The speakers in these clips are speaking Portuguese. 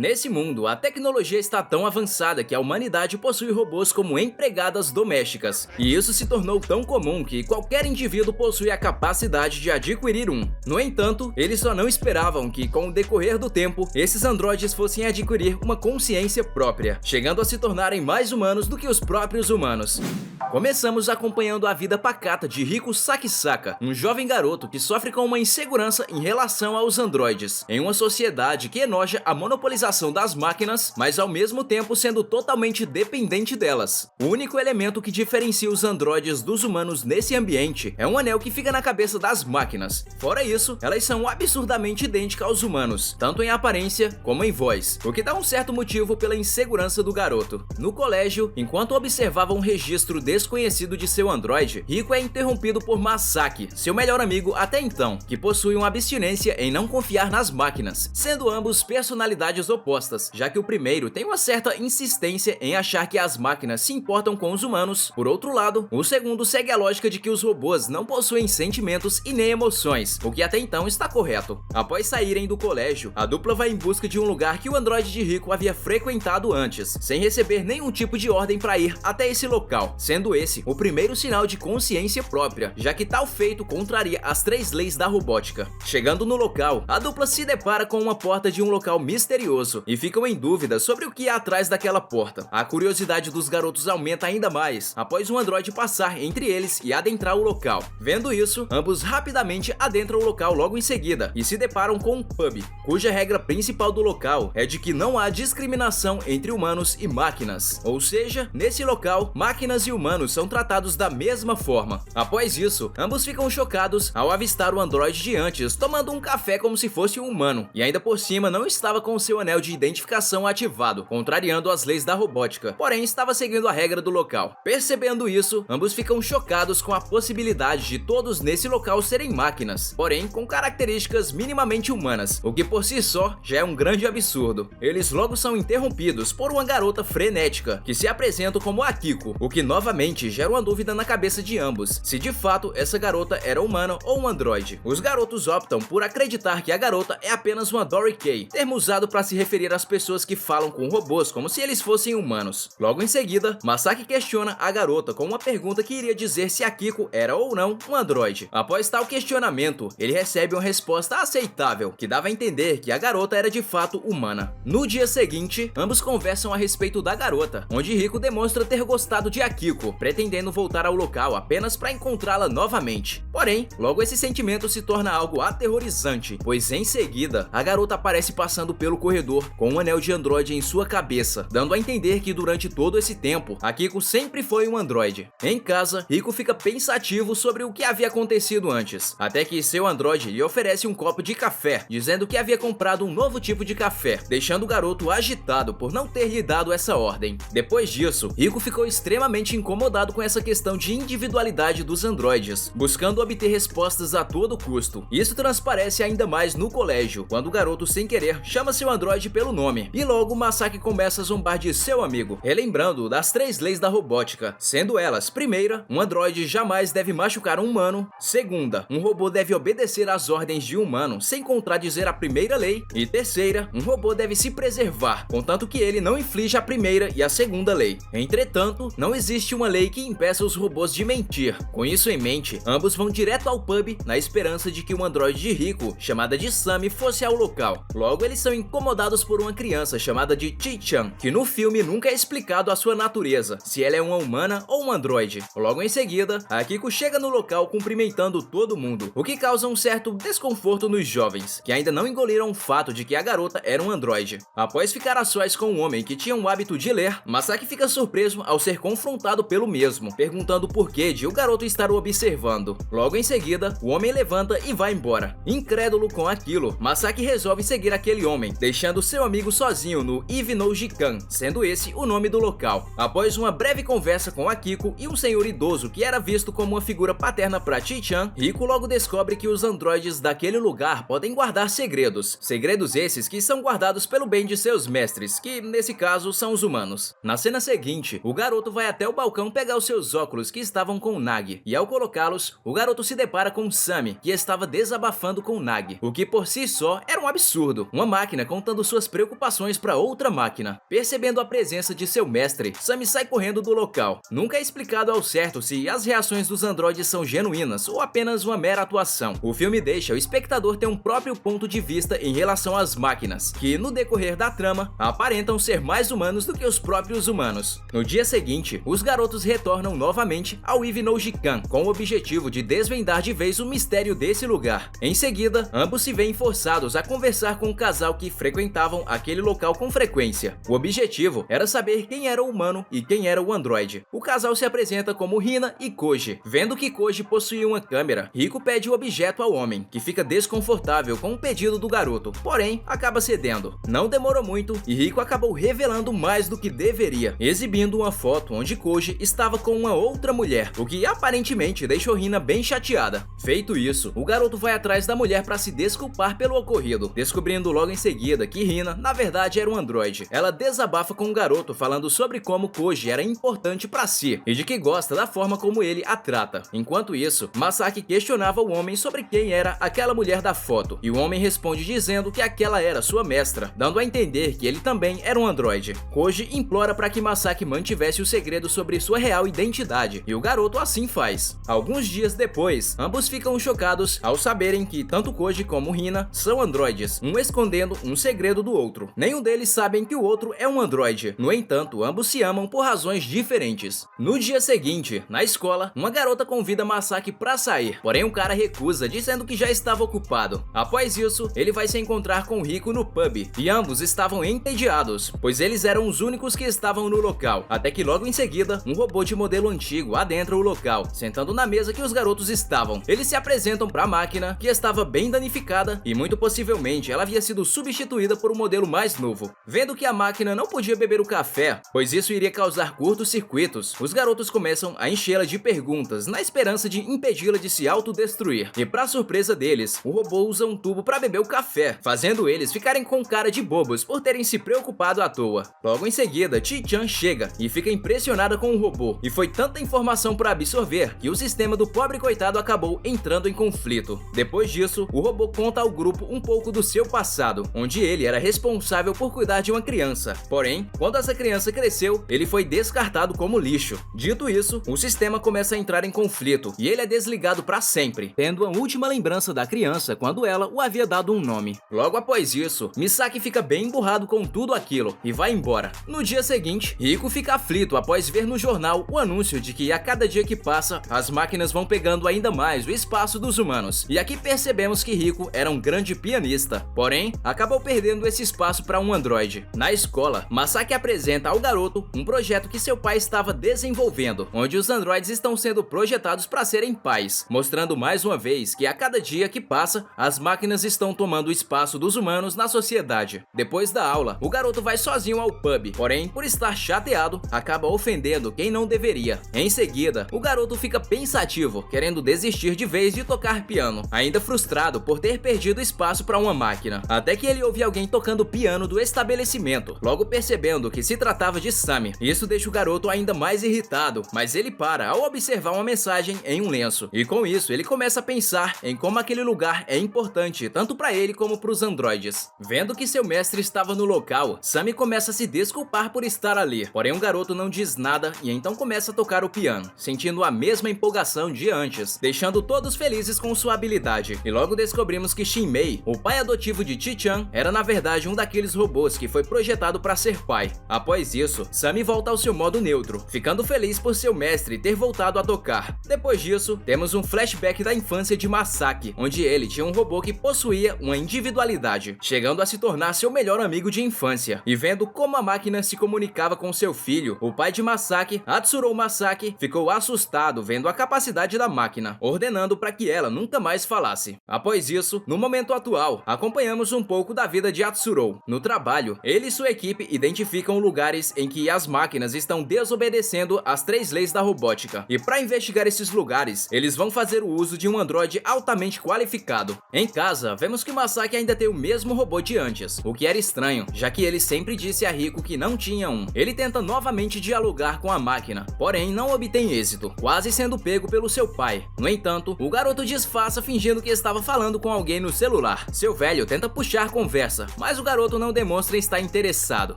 Nesse mundo, a tecnologia está tão avançada que a humanidade possui robôs como empregadas domésticas. E isso se tornou tão comum que qualquer indivíduo possui a capacidade de adquirir um. No entanto, eles só não esperavam que, com o decorrer do tempo, esses androides fossem adquirir uma consciência própria, chegando a se tornarem mais humanos do que os próprios humanos. Começamos acompanhando a vida pacata de Riku Sakisaka, um jovem garoto que sofre com uma insegurança em relação aos androides, em uma sociedade que enoja a monopolização das máquinas, mas ao mesmo tempo sendo totalmente dependente delas. O único elemento que diferencia os androides dos humanos nesse ambiente é um anel que fica na cabeça das máquinas. Fora isso, elas são absurdamente idênticas aos humanos, tanto em aparência como em voz, o que dá um certo motivo pela insegurança do garoto. No colégio, enquanto observava um registro desconhecido de seu androide, Riku é interrompido por Masaki, seu melhor amigo até então, que possui uma abstinência em não confiar nas máquinas, sendo ambos personalidades opostas, já que o primeiro tem uma certa insistência em achar que as máquinas se importam com os humanos. Por outro lado, o segundo segue a lógica de que os robôs não possuem sentimentos e nem emoções, o que até então está correto. Após saírem do colégio, a dupla vai em busca de um lugar que o androide de Riku havia frequentado antes, sem receber nenhum tipo de ordem para ir até esse local, sendo esse o primeiro sinal de consciência própria, já que tal feito contraria as 3 leis da robótica. Chegando no local, a dupla se depara com uma porta de um local misterioso e ficam em dúvida sobre o que há atrás daquela porta. A curiosidade dos garotos aumenta ainda mais após um androide passar entre eles e adentrar o local. Vendo isso, ambos rapidamente adentram o local logo em seguida e se deparam com um pub, cuja regra principal do local é de que não há discriminação entre humanos e máquinas. Ou seja, nesse local, máquinas e humanos são tratados da mesma forma. Após isso, ambos ficam chocados ao avistar o androide de antes tomando um café como se fosse um humano, e ainda por cima não estava com seu anel de identificação ativado, contrariando as leis da robótica, porém estava seguindo a regra do local. Percebendo isso, ambos ficam chocados com a possibilidade de todos nesse local serem máquinas, porém com características minimamente humanas, o que por si só já é um grande absurdo. Eles logo são interrompidos por uma garota frenética, que se apresenta como Akiko, o que novamente gera uma dúvida na cabeça de ambos, se de fato essa garota era humana ou um androide. Os garotos optam por acreditar que a garota é apenas uma Dory Kay, termo usado para se referir às pessoas que falam com robôs como se eles fossem humanos. Logo em seguida, Masaki questiona a garota com uma pergunta que iria dizer se Akiko era ou não um androide. Após tal questionamento, ele recebe uma resposta aceitável, que dava a entender que a garota era de fato humana. No dia seguinte, ambos conversam a respeito da garota, onde Riku demonstra ter gostado de Akiko, pretendendo voltar ao local apenas para encontrá-la novamente. Porém, logo esse sentimento se torna algo aterrorizante, pois em seguida, a garota aparece passando pelo corredor com um anel de androide em sua cabeça, dando a entender que durante todo esse tempo, Akiko sempre foi um androide. Em casa, Riku fica pensativo sobre o que havia acontecido antes, até que seu androide lhe oferece um copo de café, dizendo que havia comprado um novo tipo de café, deixando o garoto agitado por não ter lhe dado essa ordem. Depois disso, Riku ficou extremamente incomodado com essa questão de individualidade dos androides, buscando obter respostas a todo custo. Isso transparece ainda mais no colégio, quando o garoto sem querer chama seu androide pelo nome, e logo Masaki começa a zombar de seu amigo, relembrando das 3 leis da robótica, sendo elas: primeira, um androide jamais deve machucar um humano; segunda, um robô deve obedecer às ordens de um humano sem contradizer a primeira lei; e terceira, um robô deve se preservar, contanto que ele não inflige a primeira e a segunda lei. Entretanto, não existe uma lei que impeça os robôs de mentir. Com isso em mente, ambos vão direto ao pub na esperança de que um androide de Riku, chamada de Sami, fosse ao local. Logo, eles são incomodados por uma criança chamada de Chi-chan, que no filme nunca é explicado a sua natureza, se ela é uma humana ou um androide. Logo em seguida, Akiko chega no local cumprimentando todo mundo, o que causa um certo desconforto nos jovens, que ainda não engoliram o fato de que a garota era um androide. Após ficar a sós com um homem que tinha o hábito de ler, Masaki fica surpreso ao ser confrontado pelo mesmo, perguntando por que de o garoto estar o observando. Logo em seguida, o homem levanta e vai embora. Incrédulo com aquilo, Masaki resolve seguir aquele homem, deixando seu amigo sozinho no Ivinoujikan, sendo esse o nome do local. Após uma breve conversa com Akiko e um senhor idoso que era visto como uma figura paterna para Chi-chan, Riku logo descobre que os androides daquele lugar podem guardar segredos. Segredos esses que são guardados pelo bem de seus mestres, que nesse caso são os humanos. Na cena seguinte, o garoto vai até o balcão pegar os seus óculos que estavam com Nagi, e ao colocá-los, o garoto se depara com Sami, que estava desabafando com Nagi, o que por si só era um absurdo. Uma máquina contando suas preocupações para outra máquina. Percebendo a presença de seu mestre, Sammy sai correndo do local. Nunca é explicado ao certo se as reações dos androides são genuínas ou apenas uma mera atuação. O filme deixa o espectador ter um próprio ponto de vista em relação às máquinas, que no decorrer da trama aparentam ser mais humanos do que os próprios humanos. No dia seguinte, os garotos retornam novamente ao Ivy-no-Jikan com o objetivo de desvendar de vez o mistério desse lugar. Em seguida, ambos se veem forçados a conversar com o casal que frequentavam aquele local com frequência. O objetivo era saber quem era o humano e quem era o androide. O casal se apresenta como Hina e Koji. Vendo que Koji possuía uma câmera, Rico pede o objeto ao homem, que fica desconfortável com o pedido do garoto, porém acaba cedendo. Não demorou muito e Rico acabou revelando mais do que deveria, exibindo uma foto onde Koji estava com uma outra mulher, o que aparentemente deixou Hina bem chateada. Feito isso, o garoto vai atrás da mulher para se desculpar pelo ocorrido, descobrindo logo em seguida que Hina na verdade era um androide. Ela desabafa com o garoto falando sobre como Koji era importante para si e de que gosta da forma como ele a trata. Enquanto isso, Masaki questionava o homem sobre quem era aquela mulher da foto, e o homem responde dizendo que aquela era sua mestra, dando a entender que ele também era um androide. Koji implora para que Masaki mantivesse o segredo sobre sua real identidade, e o garoto assim faz. Alguns dias depois, ambos ficam chocados ao saberem que tanto Koji como Hina são androides, um escondendo um segredo do outro. Nenhum deles sabem que o outro é um androide. No entanto, ambos se amam por razões diferentes. No dia seguinte, na escola, uma garota convida Masaki para sair, porém o cara recusa, dizendo que já estava ocupado. Após isso, ele vai se encontrar com Rico no pub, e ambos estavam entediados, pois eles eram os únicos que estavam no local, até que logo em seguida, um robô de modelo antigo adentra o local, sentando na mesa que os garotos estavam. Eles se apresentam para a máquina, que estava bem danificada, e muito possivelmente ela havia sido substituída por um modelo mais novo. Vendo que a máquina não podia beber o café, pois isso iria causar curtos-circuitos, os garotos começam a enchê-la de perguntas, na esperança de impedi-la de se autodestruir. E para surpresa deles, o robô usa um tubo para beber o café, fazendo eles ficarem com cara de bobos por terem se preocupado à toa. Logo em seguida, Chi-chan chega e fica impressionada com o robô, e foi tanta informação para absorver que o sistema do pobre coitado acabou entrando em conflito. Depois disso, o robô conta ao grupo um pouco do seu passado, onde ele era responsável por cuidar de uma criança. Porém, quando essa criança cresceu, ele foi descartado como lixo. Dito isso, o sistema começa a entrar em conflito e ele é desligado para sempre, tendo a última lembrança da criança quando ela o havia dado um nome. Logo após isso, Misaki fica bem emburrado com tudo aquilo e vai embora. No dia seguinte, Rico fica aflito após ver no jornal o anúncio de que a cada dia que passa, as máquinas vão pegando ainda mais o espaço dos humanos. E aqui percebemos que Rico era um grande pianista, porém, acabou perdendo esse espaço para um androide. Na escola, Masaki apresenta ao garoto um projeto que seu pai estava desenvolvendo, onde os androides estão sendo projetados para serem pais, mostrando mais uma vez que a cada dia que passa, as máquinas estão tomando o espaço dos humanos na sociedade. Depois da aula, o garoto vai sozinho ao pub, porém, por estar chateado, acaba ofendendo quem não deveria. Em seguida, o garoto fica pensativo, querendo desistir de vez de tocar piano, ainda frustrado por ter perdido espaço para uma máquina, até que ele ouve alguém tocando piano do estabelecimento, logo percebendo que se tratava de Sammy. Isso deixa o garoto ainda mais irritado, mas ele para ao observar uma mensagem em um lenço, e com isso ele começa a pensar em como aquele lugar é importante tanto para ele como para os androides. Vendo que seu mestre estava no local, Sammy começa a se desculpar por estar ali, porém o garoto não diz nada e então começa a tocar o piano, sentindo a mesma empolgação de antes, deixando todos felizes com sua habilidade. E logo descobrimos que Shinmei, o pai adotivo de Chi-chan, era na verdade um daqueles robôs que foi projetado para ser pai. Após isso, Sammy volta ao seu modo neutro, ficando feliz por seu mestre ter voltado a tocar. Depois disso, temos um flashback da infância de Masaki, onde ele tinha um robô que possuía uma individualidade, chegando a se tornar seu melhor amigo de infância. E vendo como a máquina se comunicava com seu filho, o pai de Masaki, Atsuro Masaki, ficou assustado vendo a capacidade da máquina, ordenando para que ela nunca mais falasse. Após isso, no momento atual, acompanhamos um pouco da vida de Atsuro. No trabalho, ele e sua equipe identificam lugares em que as máquinas estão desobedecendo as 3 leis da robótica, e para investigar esses lugares, eles vão fazer o uso de um androide altamente qualificado. Em casa, vemos que Masaki ainda tem o mesmo robô de antes, o que era estranho, já que ele sempre disse a Rico que não tinha um. Ele tenta novamente dialogar com a máquina, porém não obtém êxito, quase sendo pego pelo seu pai. No entanto, o garoto disfarça fingindo que estava falando com alguém no celular. Seu velho tenta puxar conversa, mas o garoto não demonstra estar interessado,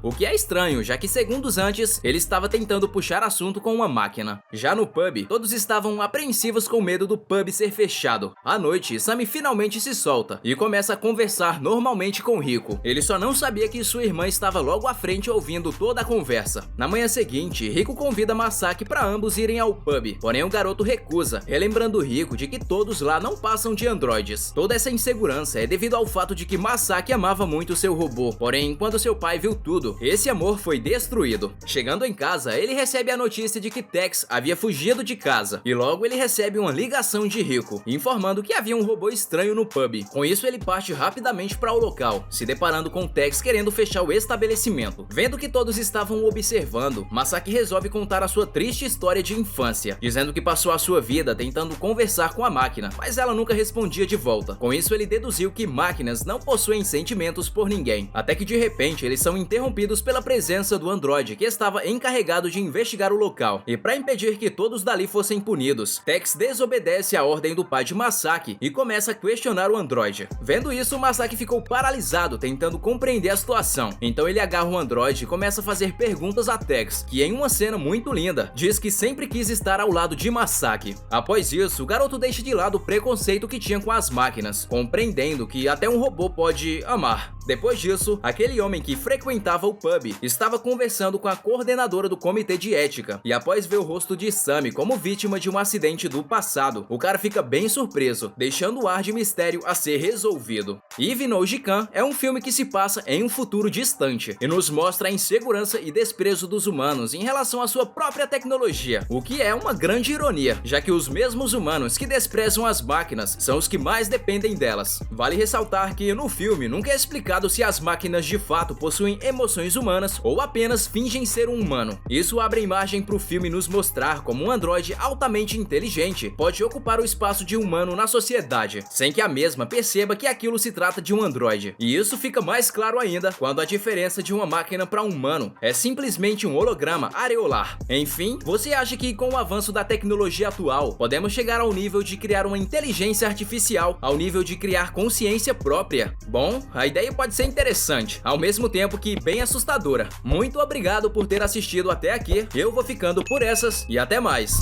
o que é estranho, já que segundos antes ele estava tentando puxar assunto com uma máquina. Já no pub, todos estavam apreensivos com medo do pub ser fechado. À noite, Sammy finalmente se solta e começa a conversar normalmente com Rico. Ele só não sabia que sua irmã estava logo à frente ouvindo toda a conversa. Na manhã seguinte, Rico convida Masaki para ambos irem ao pub, porém o garoto recusa, relembrando Rico de que todos lá não passam de androides. Toda essa insegurança é devido ao fato de que Masaki amava muito seu robô, porém quando seu pai viu tudo, esse amor foi destruído. Chegando em casa, ele recebe a notícia de que Tex havia fugido de casa, e logo ele recebe uma ligação de Rico, informando que havia um robô estranho no pub. Com isso ele parte rapidamente para o local, se deparando com Tex querendo fechar o estabelecimento. Vendo que todos estavam observando, Masaki resolve contar a sua triste história de infância, dizendo que passou a sua vida tentando conversar com a máquina, mas ela nunca respondia de volta. Com isso ele deduziu que máquinas não possuem sentimentos por ninguém, até que de repente eles são interrompidos pela presença do androide que estava encarregado de investigar o local, e para impedir que todos dali fossem punidos, Tex desobedece a ordem do pai de Masaki e começa a questionar o androide. Vendo isso, Masaki ficou paralisado tentando compreender a situação, então ele agarra o androide e começa a fazer perguntas a Tex, que em uma cena muito linda, diz que sempre quis estar ao lado de Masaki. Após isso, o garoto deixa de lado o preconceito que tinha com as máquinas, compreendendo que até um robô pode amar. Depois disso, aquele homem que frequentava o pub estava conversando com a coordenadora do comitê de ética, e após ver o rosto de Sammy como vítima de um acidente do passado, o cara fica bem surpreso, deixando o ar de mistério a ser resolvido. Eve no Jikan é um filme que se passa em um futuro distante e nos mostra a insegurança e desprezo dos humanos em relação à sua própria tecnologia, o que é uma grande ironia, já que os mesmos humanos que desprezam as máquinas são os que mais dependem delas. Vale ressaltar que no filme nunca é explicado se as máquinas de fato possuem emoções humanas ou apenas fingem ser um humano. Isso abre margem para o filme nos mostrar como um androide altamente inteligente pode ocupar o espaço de humano na sociedade, sem que a mesma perceba que aquilo se trata de um androide. E isso fica mais claro ainda quando a diferença de uma máquina para um humano é simplesmente um holograma areolar. Enfim, você acha que com o avanço da tecnologia atual, podemos chegar ao nível de criar uma inteligência artificial, ao nível de criar consciência própria? Bom, a ideia pode ser interessante, ao mesmo tempo que bem assustadora. Muito obrigado por ter assistido até aqui, eu vou ficando por essas e até mais!